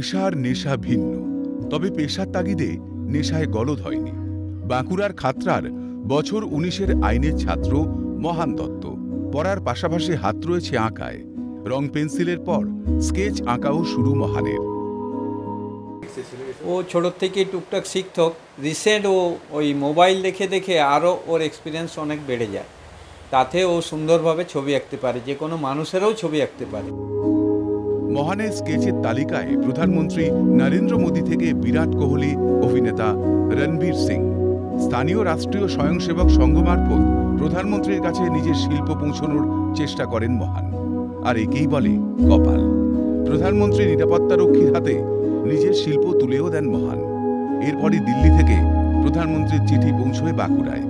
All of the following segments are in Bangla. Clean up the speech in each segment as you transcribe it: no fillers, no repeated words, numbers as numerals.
পেশা আর নেশা ভিন্ন, তবে পেশার তাগিদে নেশায় গলদ হয়নি। বাঁকুড়ার খাতড়ার বছর 19-এর আইনের ছাত্র মহান দত্ত। পড়ার পাশাপাশি হাত রয়েছে আঁকায়। রং পেন্সিলের পর স্কেচ আঁকাও শুরু মহানের। ও ছোট থেকে টুকটাক শিখত। রিসেন্ট ও ওই মোবাইল দেখে দেখে আরও ওর এক্সপিরিয়েন্স অনেক বেড়ে যায়। তাতে ও সুন্দরভাবে ছবি আঁকতে পারে, যে কোনো মানুষেরও ছবি আঁকতে পারে। মহানের স্কেচের তালিকায় প্রধানমন্ত্রী নরেন্দ্র মোদী থেকে বিরাট কোহলি, অভিনেতা রণবীর সিং। স্থানীয় রাষ্ট্রীয় স্বয়ংসেবক সংঘ মারফত প্রধানমন্ত্রীর কাছে নিজের শিল্প পৌঁছানোর চেষ্টা করেন মহান। আর একেই বলে কপাল। প্রধানমন্ত্রী নিরাপত্তারক্ষীর হাতে নিজের শিল্প তুলেও দেন মহান। এরপরই দিল্লি থেকে প্রধানমন্ত্রীর চিঠি পৌঁছয় বাঁকুড়ায়।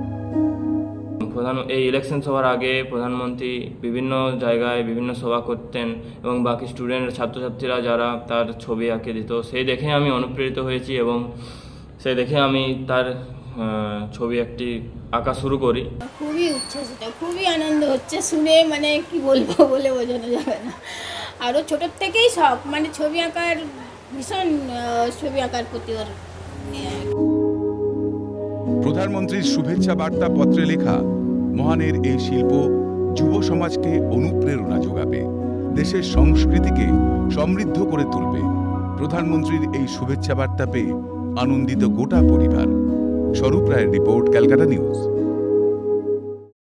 এই ইলেকশন সভার আগে প্রধানমন্ত্রী বিভিন্ন জায়গায় বিভিন্ন সভা করতেন এবং বাকি স্টুডেন্ট ছাত্রছাত্রীরা যারা তার ছবি আঁকে দিত, সেই দেখে আমি অনুপ্রেরিত হয়েছি এবং সেই দেখে আমি তার ছবি একটি আঁকা শুরু করি। খুবই উচ্ছ্বসিত, খুবই আনন্দ হচ্ছে শুনে, মানে কি বলবো বলে বোঝানো যাবে না। আরও ছোটোর থেকেই শখ, মানে ছবি আঁকার ভীষণ, ছবি আঁকার প্রতি ওর। প্রধানমন্ত্রীর শুভেচ্ছা বার্তা পত্রে লেখা মহানের এই শিল্প যুব সমাজকে অনুপ্রেরণা যোগাবে, দেশের সংস্কৃতিকে সমৃদ্ধ করে তুলবে। প্রধানমন্ত্রীর এই শুভেচ্ছা বার্তা পেয়ে আনন্দিত গোটা পরিবার। স্বরূপ রায়ের রিপোর্ট, ক্যালকাটা নিউজ।